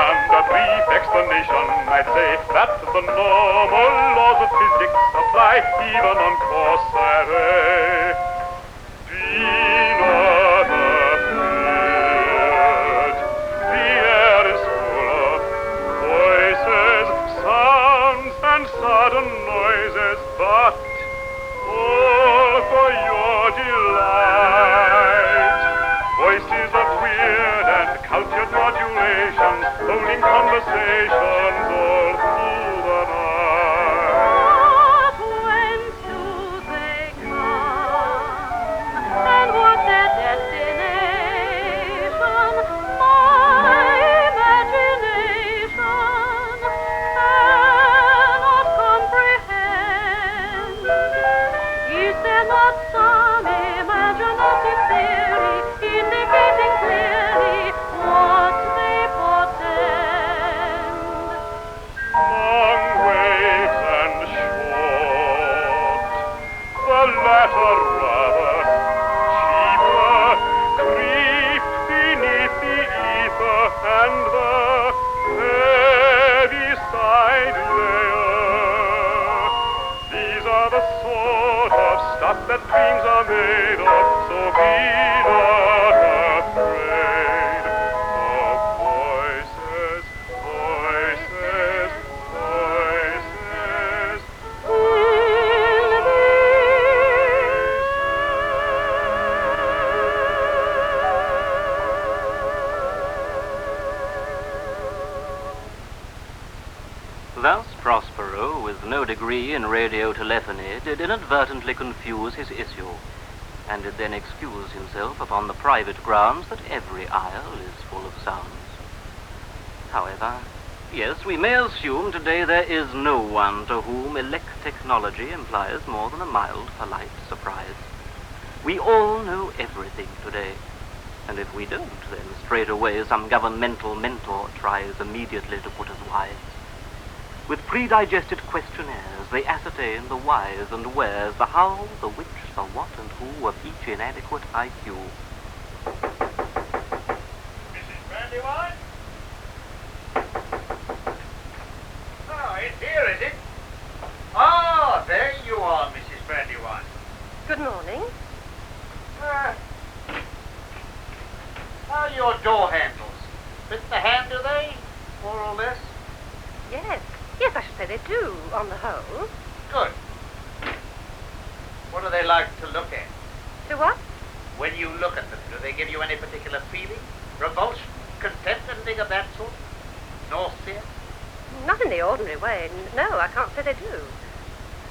and a brief explanation, I'd say that the normal laws of physics apply even on cautionary. Be not afraid, the air is full of voices, sounds, and sudden noises, but all for your delight. Voices of weird and cultured modulations, holding conversations all through the night. But whence do they come, and what's their destination? My imagination cannot comprehend. Is there not some imaginative theory indicating clearly what they portend? Long waves and short, the latter rather cheaper, creep beneath the ether and the heavy side layer. These are the sort of stuff that dreams are made of, so be not afraid of voices, voices, voices. Thus Prospero, with no degree in radio telephony, did inadvertently confuse his issue, and did then excuse himself upon the private grounds that every isle is full of sounds. However, yes, we may assume today there is no one to whom electechnology implies more than a mild, polite surprise. We all know everything today, and if we don't, then straightway some governmental mentor tries immediately to put us wise. With predigested questionnaires, they ascertain the whys and wheres, the how, the which, the what, and who of each inadequate IQ. Mrs. Brandywine? Oh, it's here, is it? Ah, there you are, Mrs. Brandywine. Good morning. How are your door handles? Fit the hand, do they? More or less? Yes. Yes, I should say they do, on the whole. Good. What do they like to look at? To what? When you look at them, do they give you any particular feeling? Revulsion? Contempt? Anything of that sort? Nausea? Not in the ordinary way. No, I can't say they do.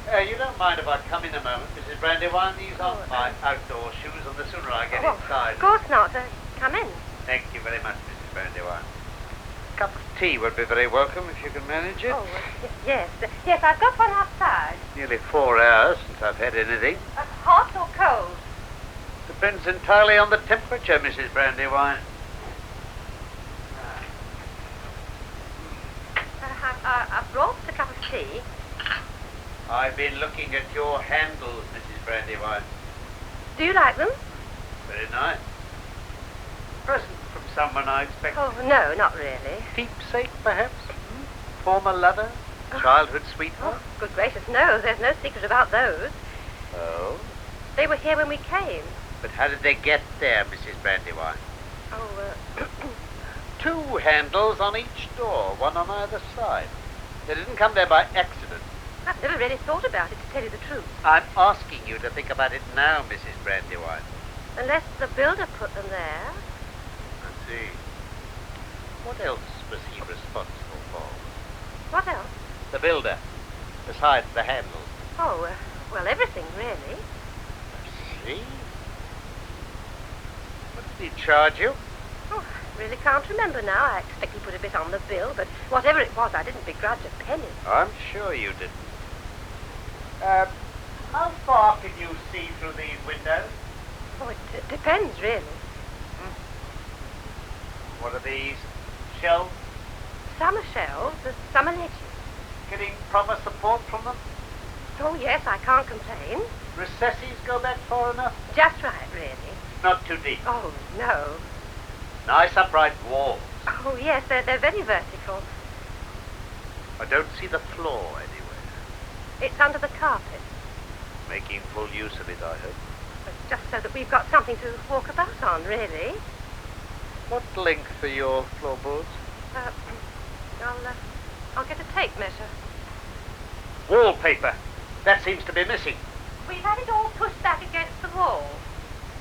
You don't mind if I come in a moment, Mrs. Brandywine? These aren't my outdoor shoes, and the sooner I get inside... Of course not. Come in. Thank you very much, Mrs. Brandywine. A cup of tea would be very welcome if you can manage it. Oh, yes. Yes, I've got one outside. Nearly 4 hours since I've had anything. Hot or cold? Depends entirely on the temperature, Mrs. Brandywine. I've brought a cup of tea. I've been looking at your handles, Mrs. Brandywine. Do you like them? Very nice. Present from someone, I expect. Oh, no, not really. Keepsake, perhaps? Former lover? Childhood sweetheart? Oh, good gracious, no. There's no secret about those. Oh? They were here when we came. But how did they get there, Mrs. Brandywine? Oh, 2 handles on each door, one on either side. They didn't come there by accident. I've never really thought about it, to tell you the truth. I'm asking you to think about it now, Mrs. Brandywine. Unless the builder put them there. I see. What else was he responsible for? What else? The builder, besides the handles. Oh, well, everything, really. I see. What did he charge you? Oh, I really can't remember now. I expect he put a bit on the bill, but whatever it was, I didn't begrudge a penny. I'm sure you didn't. How far can you see through these windows? Oh, it depends, really. What are these? Shelves? Some are shelves, some are ledges. Getting proper support from them? Oh, yes, I can't complain. Recesses go back far enough? Just right, really. Not too deep. Oh, no. Nice upright walls. Oh, yes, they're very vertical. I don't see the floor anywhere. It's under the carpet. Making full use of it, I hope. It's just so that we've got something to walk about on, really. What length are your floorboards? I'll get a tape measure. Wallpaper. That seems to be missing. We've had it all pushed back against the wall.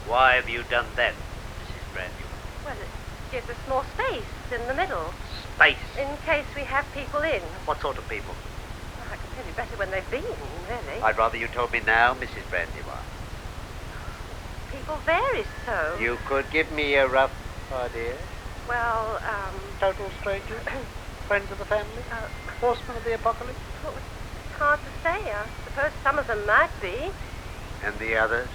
Why have you done that, Mrs. Brandywine? Well, it gives us more space in the middle. Space. In case we have people in. What sort of people? Well, I can tell you better when they've been, really. I'd rather you told me now, Mrs. Brandywine. People vary so. You could give me a rough idea. Well, Total strangers? Friends of the family? Horsemen of the apocalypse? well, it's hard to say. I suppose some of them might be. And the others?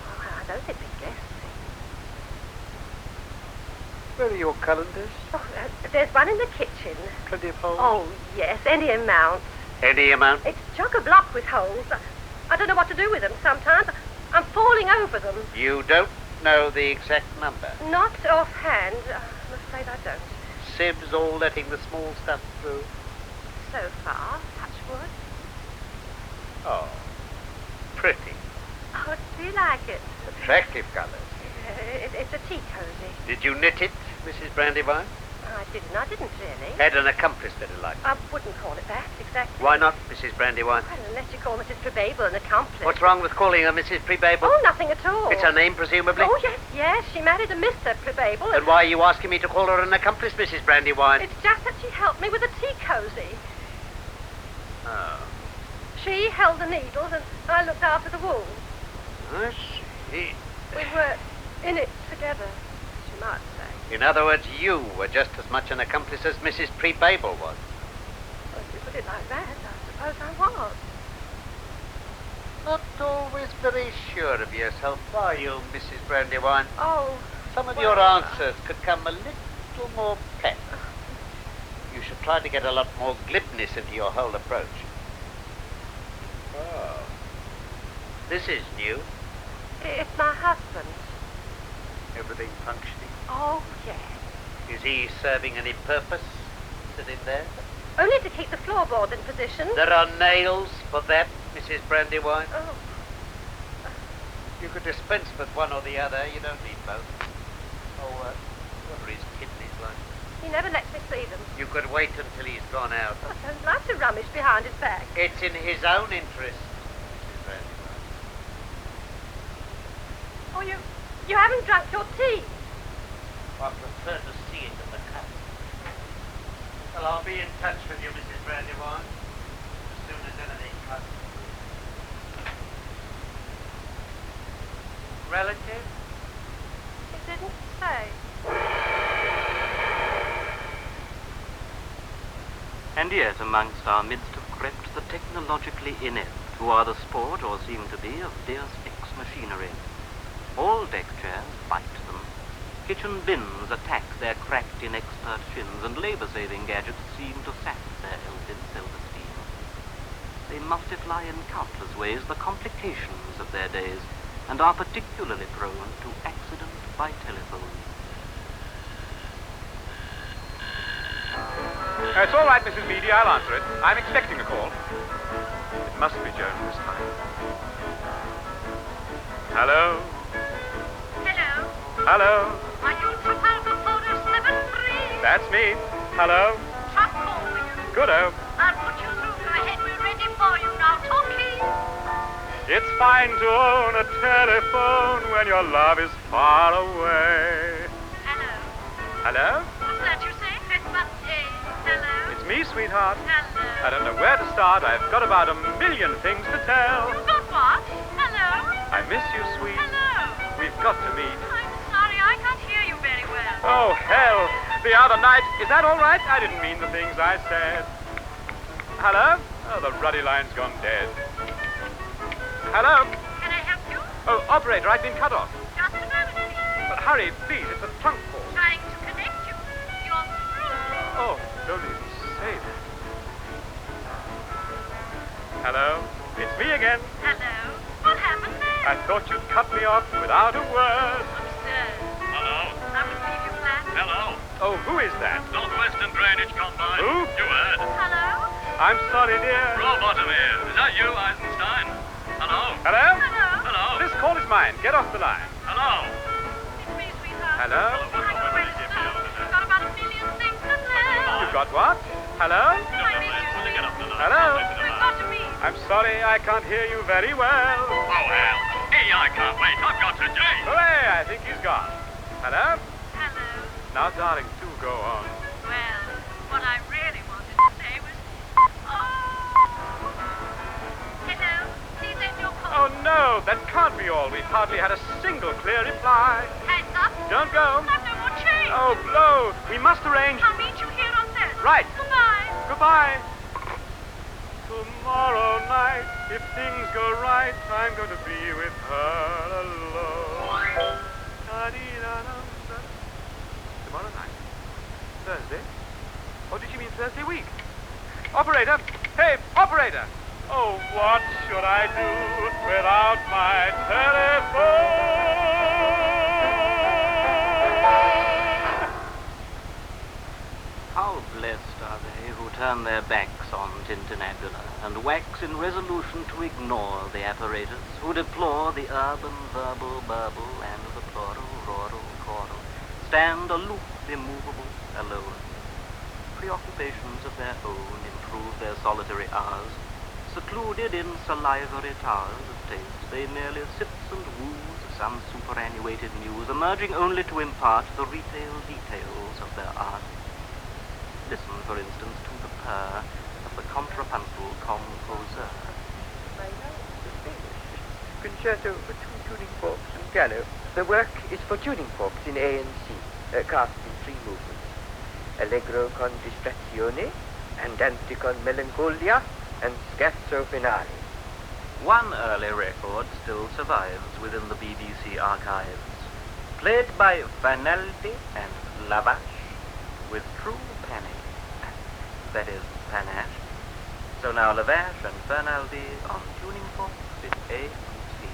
Well, I don't think they guess. Where are your calendars? Oh, there's one in the kitchen. Plenty of holes? Oh, yes, any amount. Any amount? It's chock-a-block with holes. I don't know what to do with them sometimes. I'm falling over them. You don't know the exact number? Not offhand. I'm afraid I don't. Sibs all letting the small stuff through? So far, touch wood. Oh, pretty. Oh, do you like it? Attractive colours. It's a tea cozy. Did you knit it, Mrs. Brandywine? I didn't really. Had an accomplice that I liked. I wouldn't call it that, exactly. Why not, Mrs. Brandywine? Well, unless you call Mrs. Prebable an accomplice. What's wrong with calling her Mrs. Prebable? Oh, nothing at all. It's her name, presumably? Oh, yes. She married a Mr. Prebable. Then why are you asking me to call her an accomplice, Mrs. Brandywine? It's just that she helped me with a tea cozy. Oh. She held the needles and I looked after the wool. I see. We were in it together, as you might say. In other words, you were just as much an accomplice as Mrs. Prebable was. Well, if you put it like that, I suppose I was. Not always very sure of yourself, are you, Mrs. Brandywine? Oh. Some of well, your answers could come a little more pep. You should try to get a lot more glibness into your whole approach. Oh. This is new. It's my husband. Everything functioning. Oh, yes. Is he serving any purpose, sitting there? Only to keep the floorboard in position. There are nails for that, Mrs. Brandywine. Oh. You could dispense with one or the other. You don't need both. Oh, what are his kidneys like? He never lets me see them. You could wait until he's gone out. Oh, I don't like to rummage behind his back. It's in his own interest, Mrs. Brandywine. Oh, you haven't drunk your tea. I prefer to see it in the cup. Well, I'll be in touch with you, Mrs. Brandywine, as soon as anything comes. Relative? He didn't say. And yet amongst our midst have crept the technologically inept, who are the sport, or seem to be, of Deus Ex machinery. All deck chairs bite them. Kitchen bins attack their cracked, inexpert shins, and labor-saving gadgets seem to sap their elfin self-esteem. They multiply in countless ways the complications of their days, and are particularly prone to accident by telephone. It's all right, Mrs. Beady. I'll answer it. I'm expecting a call. It must be Joan this time. Hello? Hello? Hello? Are you Trafalgar Photo 73? That's me. Hello? Truck call for you. Good-o. I'll put you through. Go ahead. We're ready for you now. Talkie. It's fine to own a telephone when your love is far away. Hello? Hello? What's that you say? Press button A. Hello? It's me, sweetheart. Hello? I don't know where to start. I've got about a million things to tell. You got what? Hello? I miss you, sweet. Hello? We've got to meet. I'm sorry. I can't hear you very well. Oh, hell. The other night. Is that all right? I didn't mean the things I said. Hello? Oh, the ruddy line's gone dead. Hello? Can I help you? Oh, operator, I've been cut off. Just a moment, please. But hurry, please. It's a trunk call. Trying to connect you. You're through. Oh, don't even say that. Hello? It's me again. Hello? What happened there? I thought you'd cut me off without a word. Absurd. Hello? I would leave you flat. Hello? Oh, who is that? Northwestern Drainage Combine. Who? Uher. Hello? I'm sorry, dear. Roll bottom here. Is that you, Eisenstein? Hello? Hello? Hello? Hello? This call is mine. Get off the line. Hello? It's me, sweetheart. Hello? Hang on, wait a minute. Got about a million things to say. You've got what? Hello? I miss you, Get up the line. Hello? We've got to meet. I'm sorry, I can't hear you very well. Oh, hell. Hey, I can't wait. I've got to change. Hooray, I think he's gone. Hello? Hello? Now, darling, do go on. Well, what I really wanted to say was... Oh! Hello? Please end your Oh, call. no, that can't be all. We've hardly had a single clear reply. Hands up. Don't go. I've no more change. Oh, blow. We must arrange... I'll meet you here on Thursday. Right. Goodbye. Goodbye. Tomorrow night, if things go right, I'm going to be with her alone. Tomorrow night? Thursday? Oh, did she mean Thursday week? Operator! Hey, operator! Oh, what should I do without my telephone? How blessed are they who turn their backs on Tintinabula and wax in resolution to ignore the apparatus, who deplore the urban verbal burble and the plural rural choral, stand aloof, immovable, alone. Preoccupations of their own improve their solitary hours. Secluded in salivary towers of taste, they merely sips and woos some superannuated muse, emerging only to impart the retail details of their art. Listen, for instance, to the purr of the contrapuntal composer. My now distinguished concerto for two tuning forks and piano. The work is for tuning forks in A and C, cast in 3 movements. Allegro con distrazione, andante con melancolia, and scherzo finale. One early record still survives within the BBC archives, played by Vanelli and Lavache with true panic. That is, panache. So now Lavache and Fernaldi on tuning forks in A and C.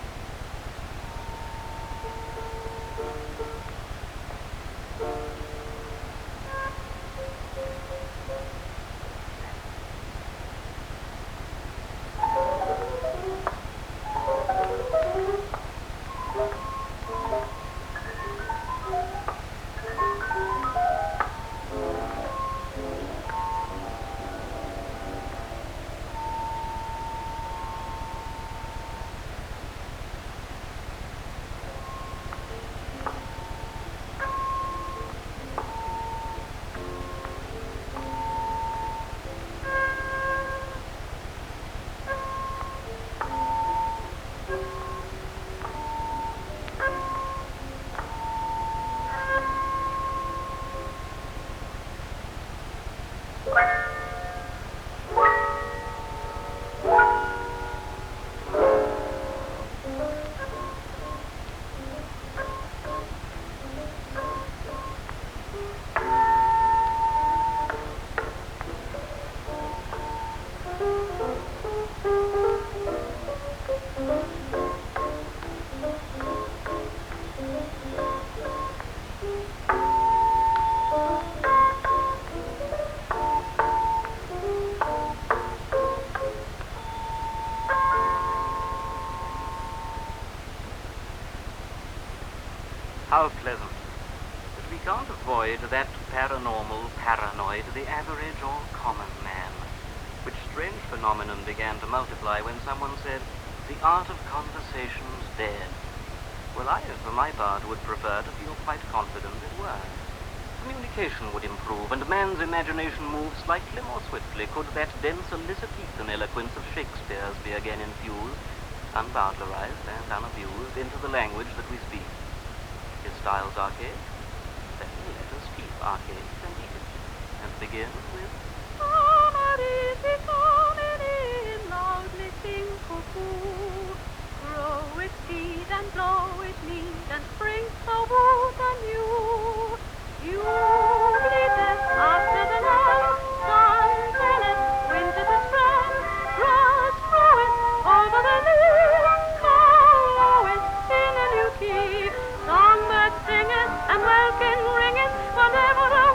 How pleasant. But we can't avoid that paranormal paranoid, the average or common man, which strange phenomenon began to multiply when someone said, the art of conversation's dead. Well, I, for my part, would prefer to feel quite confident it were. Communication would improve, and man's imagination move slightly more swiftly could that dense Elizabethan eloquence of Shakespeare's be again infused, unbowdlerized and unabused, into the language that we speak. His style's archaic, then let us keep archaic and eat it, and begin with loudly sing cuckoo. Grow with seed and blow with mead and spring forward anew. You bleateth after the night, sun telleth, winter to spring, grass groweth over the lea, coloreth in a new key, songbird singeth and welkin ringeth, whatever the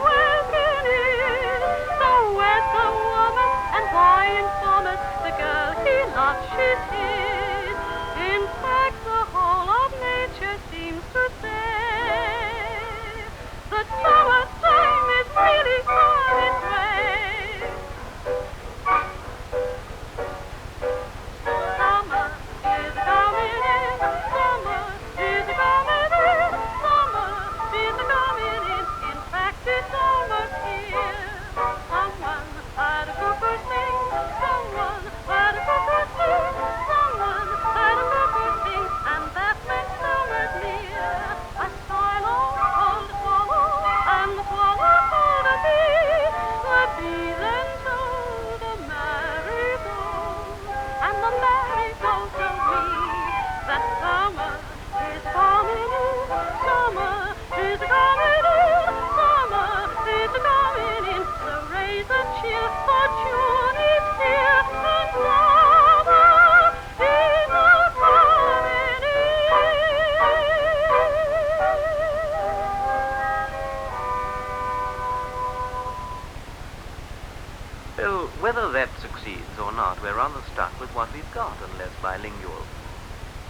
So, whether that succeeds or not, we're rather stuck with what we've got, unless bilingual.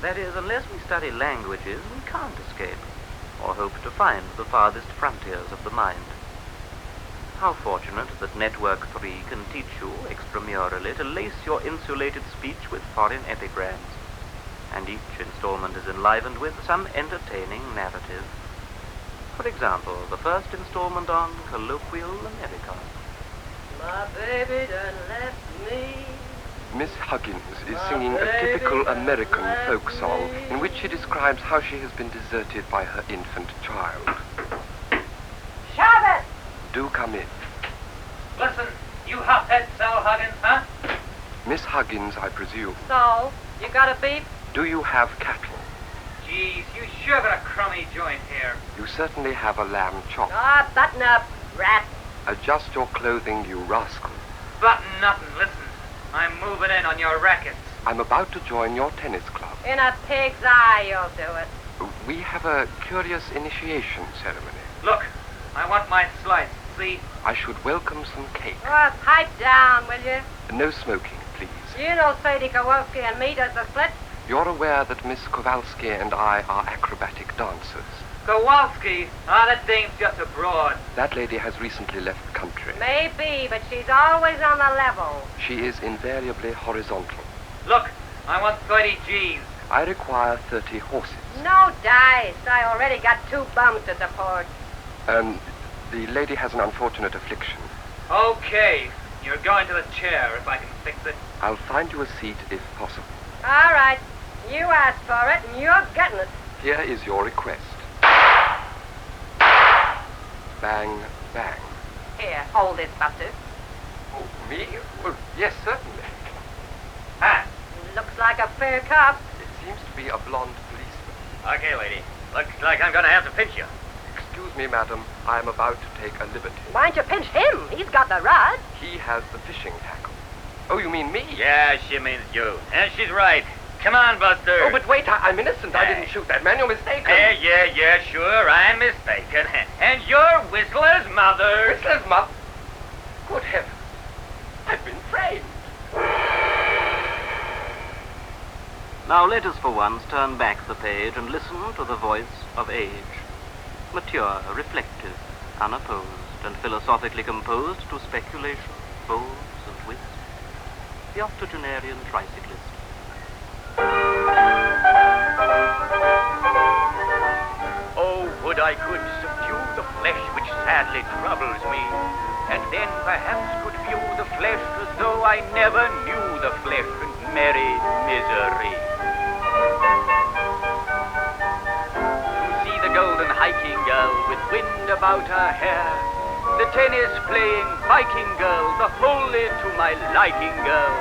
That is, unless we study languages, we can't escape, or hope to find the farthest frontiers of the mind. How fortunate that Network 3 can teach you, extramurally, to lace your insulated speech with foreign epigrams, and each installment is enlivened with some entertaining narrative. For example, the first installment on Colloquial American. My baby done left me. Miss Huggins is singing a typical American folk song in which she describes how she has been deserted by her infant child. Shove it! Do come in. Listen, you hot-head Sal Huggins, huh? Miss Huggins, I presume. So, you got a beef? Do you have cattle? Jeez, you sure got a crummy joint here. You certainly have a lamb chop. Ah, button up, rat. Adjust your clothing, you rascal. Button nothing, listen. I'm moving in on your rackets. I'm about to join your tennis club. In a pig's eye, you'll do it. We have a curious initiation ceremony. Look, I want my slice, see? I should welcome some cake. Oh, pipe down, will you? No smoking, please. You know Sadie Kowalski and me does the split. You're aware that Miss Kowalski and I are acrobatic dancers. Kowalski? Ah, that dame's just a broad. That lady has recently left the country. Maybe, but she's always on the level. She is invariably horizontal. Look, I want 30 G's. I require 30 horses. No dice. I already got 2 bums to support. The lady has an unfortunate affliction. Okay, you're going to the chair if I can fix it. I'll find you a seat if possible. All right. You asked for it, and you're getting it. Here is your request. Bang, bang. Here, hold this, Buster. Oh, me? Well, yes, certainly. Ah, Looks like a fair cop. It seems to be a blonde policeman. Okay, lady. Looks like I'm gonna have to pinch you. Excuse me, madam. I am about to take a liberty. Why don't you pinch him? He's got the rod. He has the fishing tackle. Oh, you mean me? Yeah, she means you. And she's right. Come on, Buster. Oh, but wait, I'm innocent. I didn't shoot that man. You're mistaken. Yeah, sure, I'm mistaken. And you're Whistler's mother. Whistler's mother? Good heavens. I've been framed. Now let us for once turn back the page and listen to the voice of age. Mature, reflective, unopposed, and philosophically composed to speculation, bows, and wits. The octogenarian tricyclist. Oh, would I could subdue the flesh which sadly troubles me, and then perhaps could view the flesh as though I never knew the flesh and merry misery. To see the golden hiking girl with wind about her hair, the tennis-playing biking girl, the wholly to my liking girl,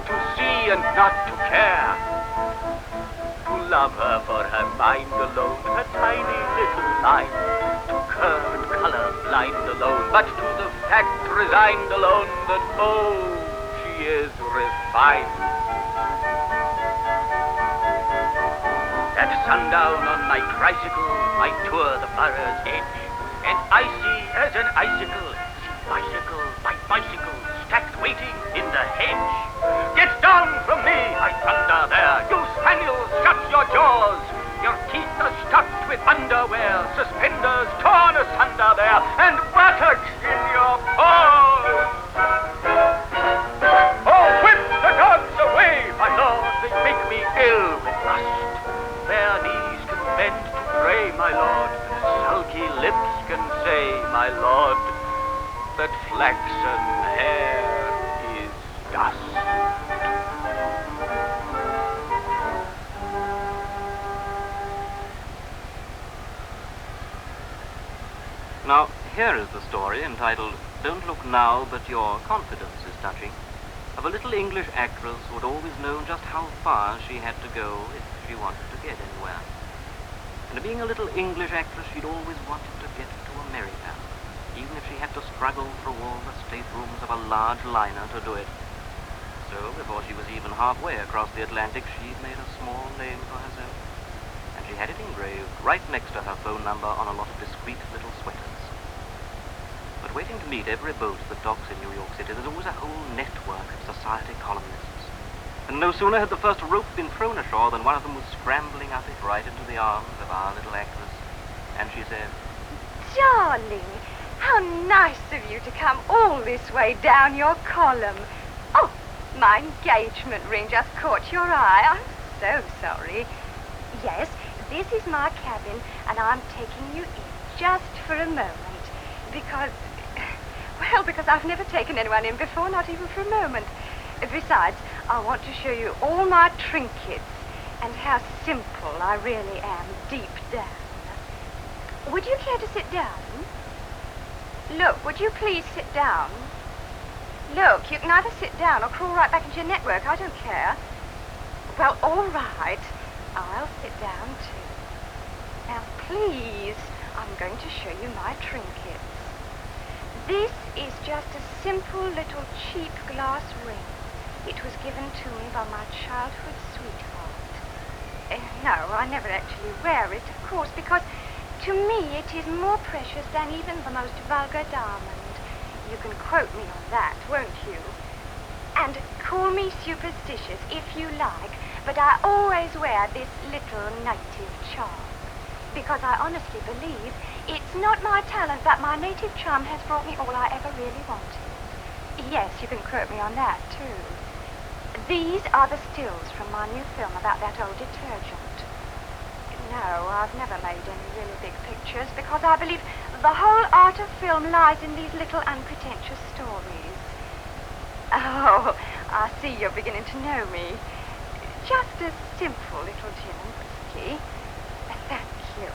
to see and not to care, to love her for her mind alone, her tiny little mind, to curve and color blind alone, but to the fact resigned alone that, oh, she is refined. At sundown on my tricycle, I tour the borough's edge, and icy as an icicle, bicycle by bicycle, stacked waiting in the hedge. Get down from me, I thunder there, you spaniels, shut your jaws. Your teeth are stuffed with underwear, suspenders torn asunder there, and buttocks in your paws. Oh, whip the dogs away, my lord, they make me ill with lust. Bare knees can bend to pray, my lord, sulky lips can say, my lord, that flaxen hair is dust. Now, here is the story entitled Don't Look Now, But Your Confidence is Touching, of a little English actress who had always known just how far she had to go if she wanted to get anywhere. And being a little English actress, she'd always wanted to get to America, even if she had to struggle through all the staterooms of a large liner to do it. So, before she was even halfway across the Atlantic, she'd made a small name for herself. And she had it engraved right next to her phone number on a lot of discreet little sweaters. But waiting to meet every boat that docks in New York City. There's always a whole network of society columnists. And no sooner had the first rope been thrown ashore than one of them was scrambling up it right into the arms of our little actress. And she said, Darling, how nice of you to come all this way down your column. Oh, my engagement ring just caught your eye. I'm so sorry. Yes, this is my cabin, and I'm taking you in just for a moment. Because I've never taken anyone in before, not even for a moment. Besides, I want to show you all my trinkets and how simple I really am deep down. Would you care to sit down? Look, would you please sit down? Look, you can either sit down or crawl right back into your network. I don't care. Well, all right. I'll sit down, too. Now, please, I'm going to show you my trinkets. This is just a simple little cheap glass ring. It was given to me by my childhood sweetheart. No, I never actually wear it, of course, because to me it is more precious than even the most vulgar diamond. You can quote me on that, won't you? And call me superstitious if you like, but I always wear this little native charm. Because I honestly believe it's not my talent, but my native charm has brought me all I ever really wanted. Yes, you can quote me on that, too. These are the stills from my new film about that old detergent. No, I've never made any really big pictures because I believe the whole art of film lies in these little unpretentious stories. Oh, I see you're beginning to know me. Just a simple little gin and whiskey. Thank you.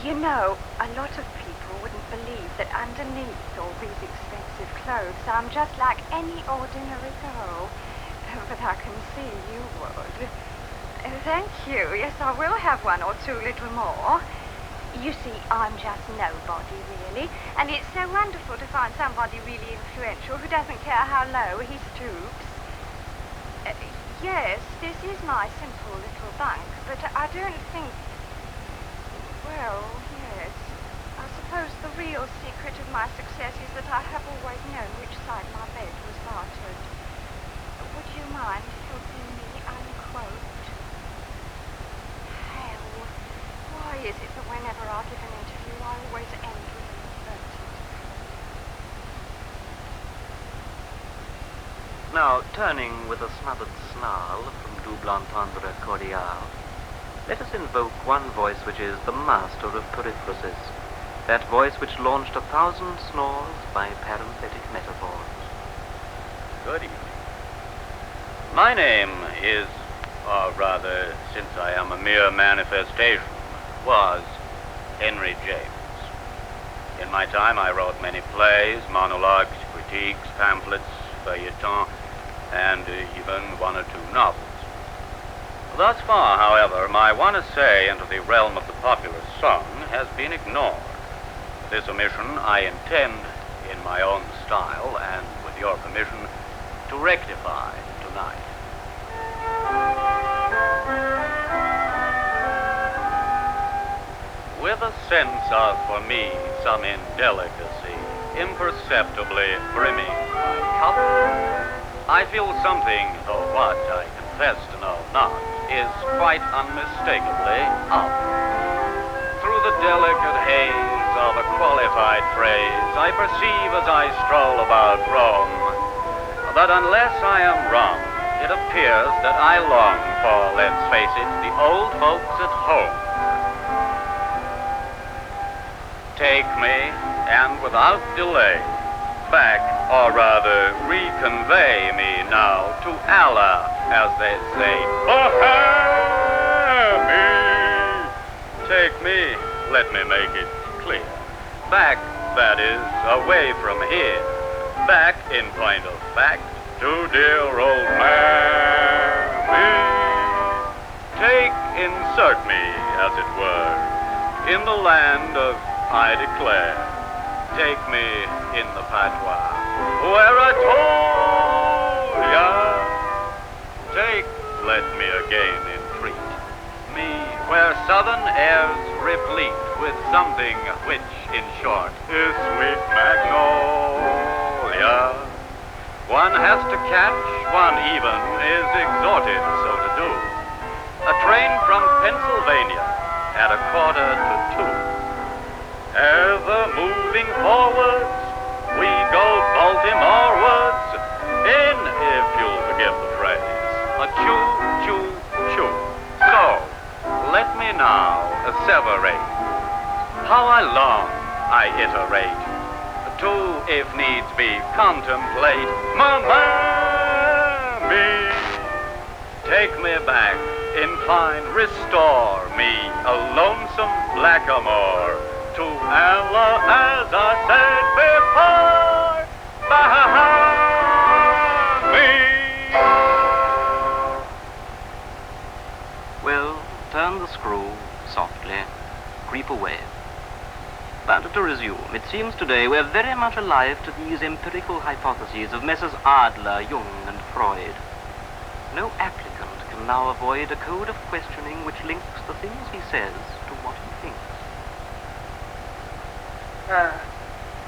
You know, a lot of people wouldn't believe that underneath all these expensive clothes I'm just like any ordinary girl. But I can see you would. Thank you. Yes, I will have one or two little more. You see, I'm just nobody, really. And it's so wonderful to find somebody really influential who doesn't care how low he stoops. Yes, this is my simple little bank, but I don't think... Well, yes. I suppose the real secret of my success is that I have always known which side my bed was bartered. Would you mind helping me unquote? Hell, why is it that whenever I give an interview, I always end with an inverted? Now, turning with a smothered snarl from double entendre cordial, let us invoke one voice which is the master of periphrasis, that voice which launched 1,000 snores by parenthetic metaphors. Good evening. My name is, or rather, since I am a mere manifestation, was Henry James. In my time, I wrote many plays, monologues, critiques, pamphlets, feuilletons, and even one or two novels. Thus far, however, my one essay into the realm of the popular song has been ignored. This omission I intend, in my own style and with your permission, to rectify tonight. With a sense of, for me, some indelicacy, imperceptibly brimming my cup, I feel something, though what I confess to know not, is quite unmistakably up. Through the delicate haze of a qualified phrase, I perceive as I stroll about Rome that unless I am wrong, it appears that I long for, let's face it, the old folks at home. Take me, and without delay, back, or rather, reconvey me now to Allah, as they say, me. Take me, let me make it clear. Back, that is, away from here. Back, in point of fact, to dear old Mammy. Insert me, as it were, in the land of I declare. Take me in the patois, where I told ya. Let me again entreat me, where southern airs replete with something which, in short, is sweet magnolia. One has to catch, one even is exhorted so to do. A train from Pennsylvania at 1:45. Ever moving forwards, we go Baltimorewards in, if you'll forgive the phrase, a choo-choo-choo. So, let me now asseverate how I long, I iterate, to, if needs be, contemplate me. Take me back, in fine, restore me, a lonesome blackamoor, to Allah, as I said before, me. Well, turn the screw softly, creep away. But to resume, it seems today we're very much alive to these empirical hypotheses of Messrs. Adler, Jung, and Freud. No applicant can now avoid a code of questioning which links the things he says to what he thinks.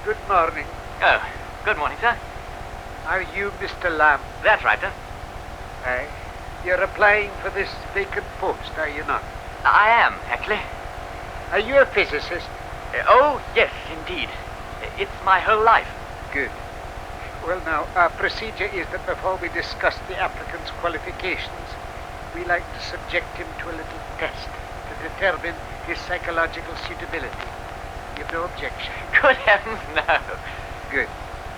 Good morning. Oh, good morning, sir. Are you Mr. Lamb? That's right, sir. Aye. You're applying for this vacant post, are you not? I am, actually. Are you a physicist? Oh, yes, indeed. It's my whole life. Good. Well, now, our procedure is that before we discuss the applicant's qualifications, we like to subject him to a little test to determine his psychological suitability. You've no objection? Good heavens, no. Good,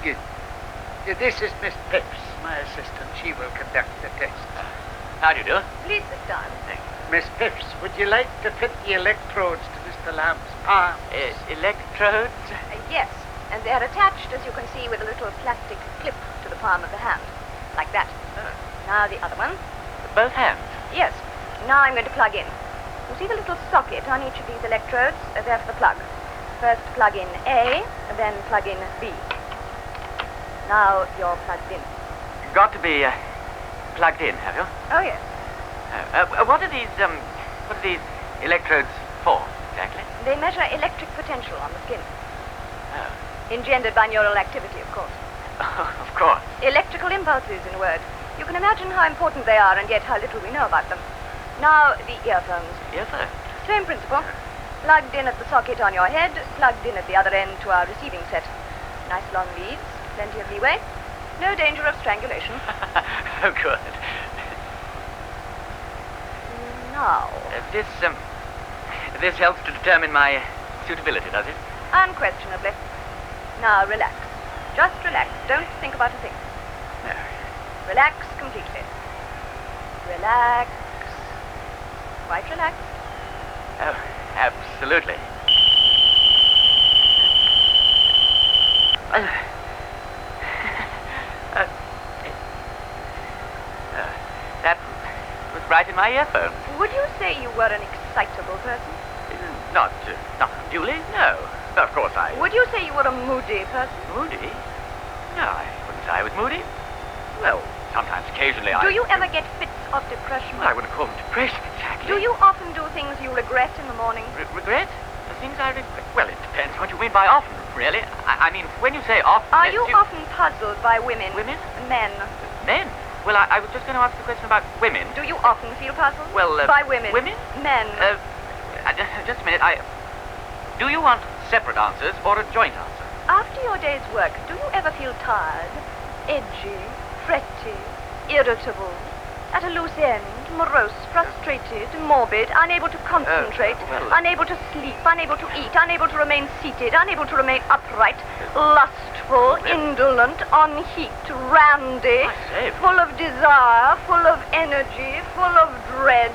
good. This is Miss Pips, my assistant. She will conduct the test. How do you do? Please sit down. Miss Pips, would you like to fit the electrodes to Mr. Lamb's palm? Electrodes? Yes, and they're attached, as you can see, with a little plastic clip to the palm of the hand. Like that. Now the other one. Both hands? Yes. Now I'm going to plug in. You see the little socket on each of these electrodes? They're for the plug. First plug in A, and then plug in B. Now you're plugged in. Got to be plugged in, have you? Oh, yes. What are these electrodes for, exactly? They measure electric potential on the skin. Oh. Engendered by neural activity, of course. Of course. Electrical impulses, in a word. You can imagine how important they are and yet how little we know about them. Now, the earphones. Earphones? Same principle. Plugged in at the socket on your head, plugged in at the other end to our receiving set. Nice long leads, plenty of leeway. No danger of strangulation. Oh, good. Now. This helps to determine my suitability, does it? Unquestionably. Now, relax. Just relax. Don't think about a thing. No. Relax completely. Relax. Quite relaxed. Oh, absolutely. That was right in my earphone. Would you say you were an excitable person? Not unduly, no. Of course I... Would you say you were a moody person? Moody? No, I wouldn't say I was moody. Well, sometimes, occasionally, Do you ever get fits of depression? Well, I wouldn't call them depression, exactly. Do you often do things you regret in the morning? Regret? The things I regret? Well, it depends what you mean by often, really. I mean, when you say often... Are you often puzzled by women? Women? Men. Men? Well, I was just going to ask the question about women. Do you often feel puzzled? Well, by women? Women? Men. Just a minute. Do you want separate answers or a joint answer? After your day's work, do you ever feel tired, edgy, fretty, irritable, at a loose end, morose, frustrated, morbid, unable to concentrate, unable to sleep, unable to eat, unable to remain seated, unable to remain upright, lustful, indolent, on heat, randy, full of desire, full of energy, full of dread,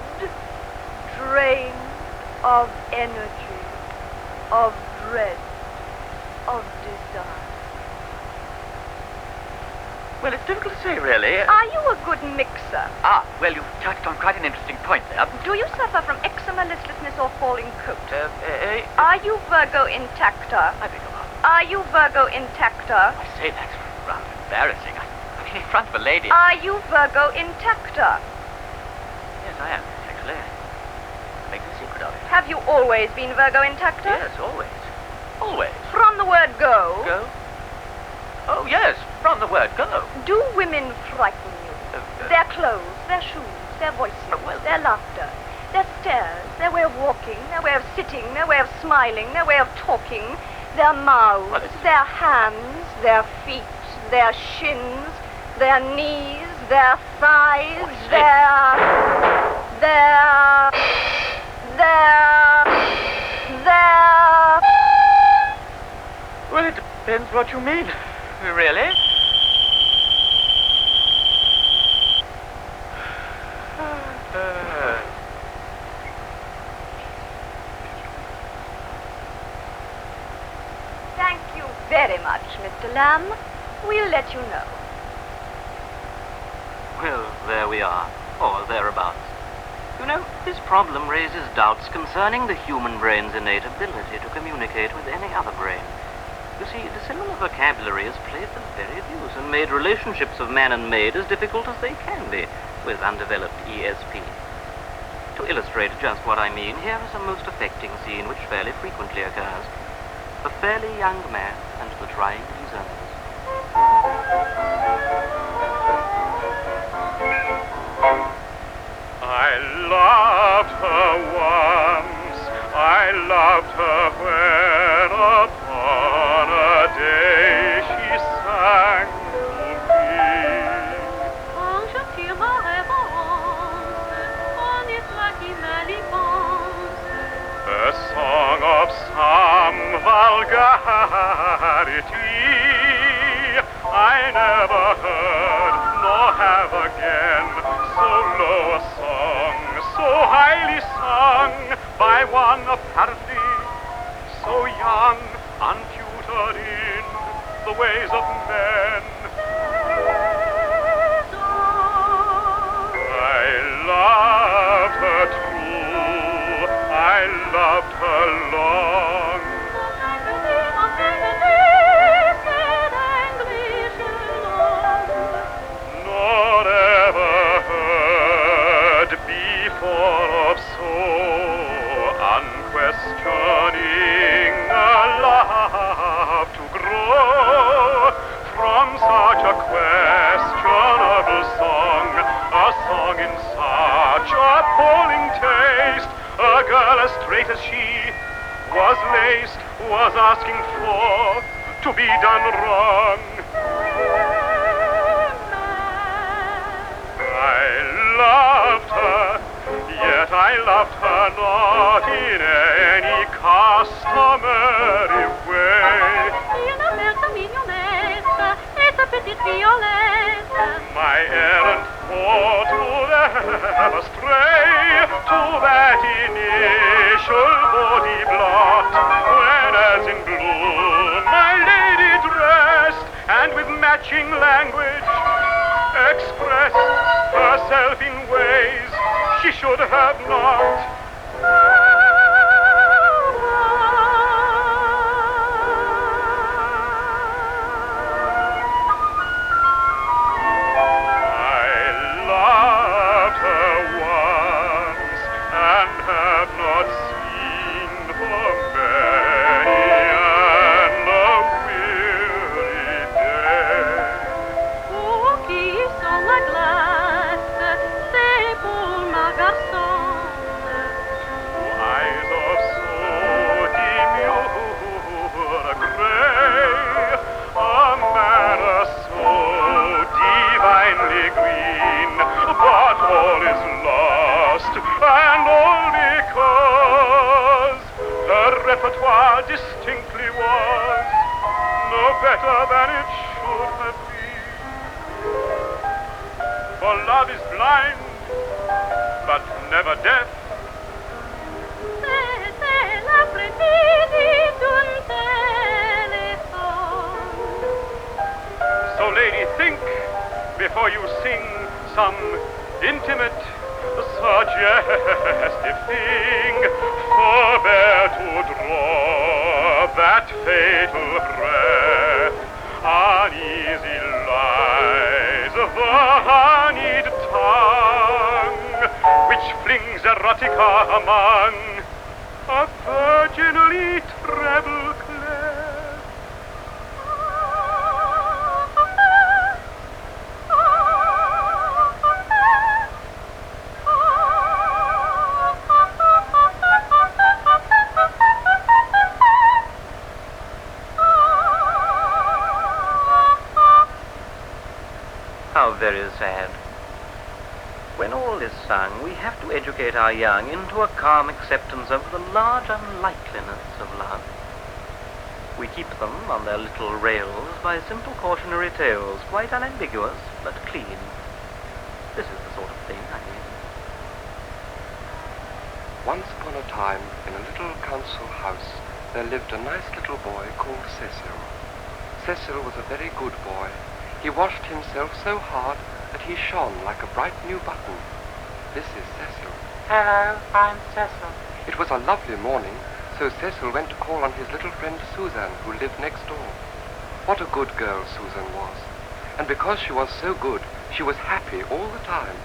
drained of energy, of dread, of desire? Well, it's difficult to say, really. Are you a good mixer? Well, you've touched on quite an interesting point there. Do you suffer from eczema, listlessness, or falling coat? Are you Virgo intacta? I beg your pardon. Are you Virgo intacta? I say, that's rather embarrassing. I mean, in front of a lady. Are you Virgo intacta? Yes, I am, actually. I make no secret of it. Have you always been Virgo Intacta? Yes, always. Always. From the word go? Go? Oh, yes, from the word go. Do women frighten you? Their clothes, their shoes, their voices, their laughter, their stares, their way of walking, their way of sitting, their way of smiling, their way of talking, their mouths, their hands, their feet, their shins, their knees, their thighs, their... Well, it depends what you mean. Really? Thank you very much, Mr. Lamb. We'll let you know. Well, there we are, or thereabouts. You know, this problem raises doubts concerning the human brain's innate ability to communicate with any other brain. You see, dissimilar vocabulary has played the very abuse and made relationships of man and maid as difficult as they can be with undeveloped ESP. To illustrate just what I mean, here is a most affecting scene which fairly frequently occurs. A fairly young man and the trying his owners. I loved her once, I loved her when upon a day she sang to me. Quand je tire ma révérence, on est toi qui me l'y pense. A song of some vulgarity I never heard, nor have again, so low a song, so highly sung by one apparently so young, untutored in the ways of men. I loved her true, I loved her long. Nor ever heard before of so unquestioning a love to grow from such a questionable song, a song in such appalling taste. A girl as straight as she was laced, was asking for to be done wrong. I loved her, yet I loved her not in any customary way. My errand for to them astray, to that initial body blot, when as in blue my lady dressed, and with matching language expressed herself in ways she should have not. Distinctly was no better than it should have been. For love is blind, but never deaf. So lady, think before you sing some intimate, suggestive thing. Forbear to draw that fatal breath. Uneasy lies the honeyed tongue, which flings erotica among a virginally treble clef. How very sad. When all is sung, we have to educate our young into a calm acceptance of the large unlikeliness of love. We keep them on their little rails by simple cautionary tales, quite unambiguous, but clean. This is the sort of thing I mean. Once upon a time, in a little council house, there lived a nice little boy called Cecil. Cecil was a very good boy. He washed himself so hard that he shone like a bright new button. This is Cecil. Hello, I'm Cecil. It was a lovely morning, so Cecil went to call on his little friend Susan, who lived next door. What a good girl Susan was. And because she was so good, she was happy all the time.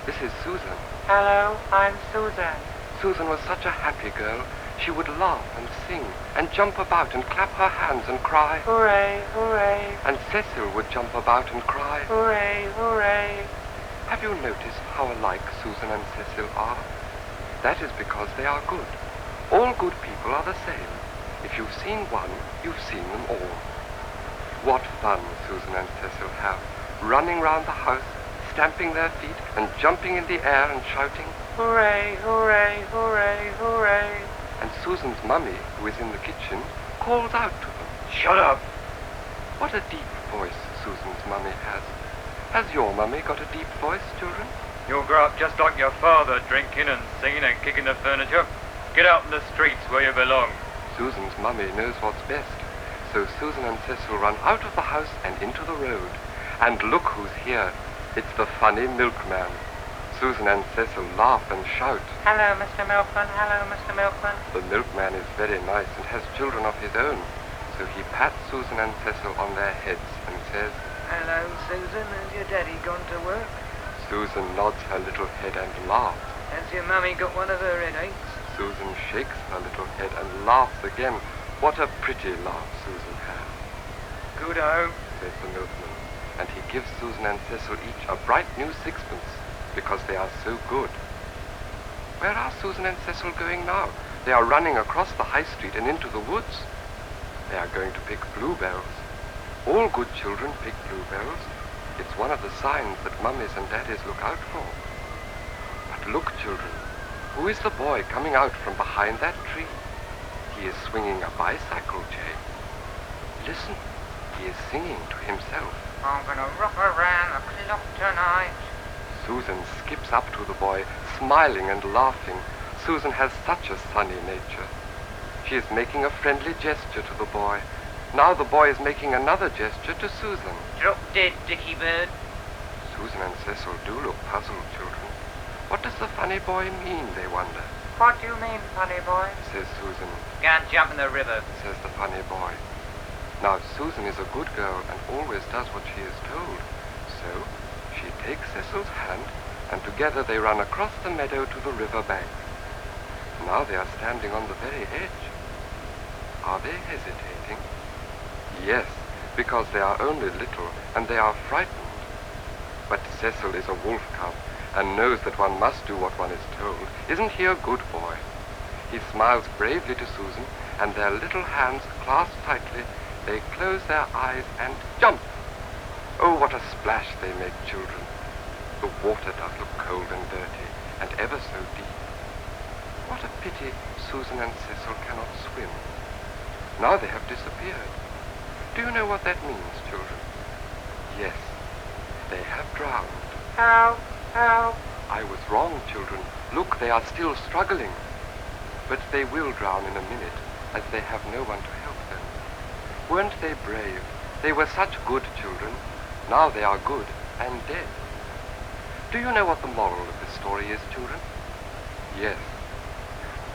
This is Susan. Hello, I'm Susan. Susan was such a happy girl. She would laugh and sing and jump about and clap her hands and cry, Hooray, hooray. and Cecil would jump about and cry, Hooray, hooray. Have you noticed how alike Susan and Cecil are? That is because they are good. All good people are the same. If you've seen one, you've seen them all. What fun Susan and Cecil have, running round the house, stamping their feet and jumping in the air and shouting, Hooray, hooray, hooray, hooray. And Susan's mummy, who is in the kitchen, calls out to them. Shut up. What a deep voice Susan's mummy has. Has your mummy got a deep voice, children? You'll grow up just like your father, drinking and singing and kicking the furniture. Get out in the streets where you belong. Susan's mummy knows what's best. So Susan and Cecil run out of the house and into the road. And look who's here. It's the funny milkman. Susan and Cecil laugh and shout. Hello, Mr. Milkman. Hello, Mr. Milkman. The milkman is very nice and has children of his own. So he pats Susan and Cecil on their heads and says, Hello, Susan. Has your daddy gone to work? Susan nods her little head and laughs. Has your mummy got one of her headaches? Susan shakes her little head and laughs again. What a pretty laugh Susan has. Good-o, says the milkman, and he gives Susan and Cecil each a bright new sixpence, because they are so good. Where are Susan and Cecil going now? They are running across the high street and into the woods. They are going to pick bluebells. All good children pick bluebells. It's one of the signs that mummies and daddies look out for. But look, children, who is the boy coming out from behind that tree? He is swinging a bicycle chain. Listen, he is singing to himself. I'm gonna rock around the clock tonight. Susan skips up to the boy, smiling and laughing. Susan has such a sunny nature. She is making a friendly gesture to the boy. Now the boy is making another gesture to Susan. Drop dead, Dicky Bird. Susan and Cecil do look puzzled, children. What does the funny boy mean, they wonder? What do you mean, funny boy? Says Susan. Go and jump in the river. Says the funny boy. Now Susan is a good girl and always does what she is told. So she takes Cecil's hand, and together they run across the meadow to the river bank. Now they are standing on the very edge. Are they hesitating? Yes, because they are only little and they are frightened. But Cecil is a wolf cub and knows that one must do what one is told. Isn't he a good boy? He smiles bravely to Susan, and their little hands clasped tightly, they close their eyes and jump. Oh, what a splash they make, children. The water does look cold and dirty, and ever so deep. What a pity Susan and Cecil cannot swim. Now they have disappeared. Do you know what that means, children? Yes, they have drowned. Help, help. I was wrong, children. Look, they are still struggling. But they will drown in a minute, as they have no one to help them. Weren't they brave? They were such good children. Now they are good and dead. Do you know what the moral of this story is, children? Yes.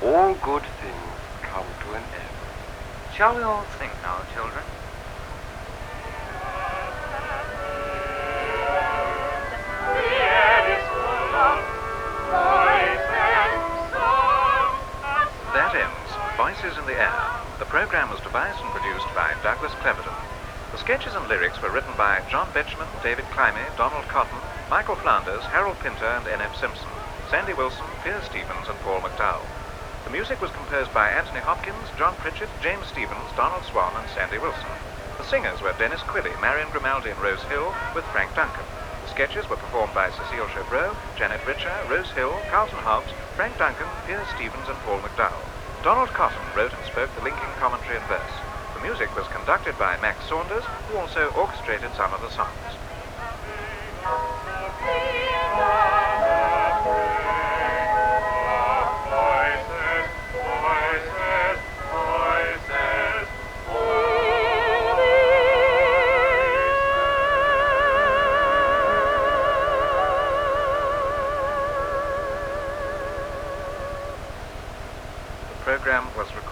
All good things come to an end. Shall we all think now, children? That ends program was devised and produced by Douglas Cleverdon. The sketches and lyrics were written by John Betjeman, David Climie, Donald Cotton, Michael Flanders, Harold Pinter, and N.F. Simpson, Sandy Wilson, Piers Stevens, and Paul McDowell. The music was composed by Anthony Hopkins, John Pritchett, James Stevens, Donald Swann, and Sandy Wilson. The singers were Dennis Quilly, Marion Grimaldi, and Rose Hill, with Frank Duncan. The sketches were performed by Cecile Chevreau, Janet Richer, Rose Hill, Carlton Hobbs, Frank Duncan, Piers Stevens, and Paul McDowell. Donald Cotton wrote and spoke the linking commentary and verse. The music was conducted by Max Saunders, who also orchestrated some of the songs. The program was recorded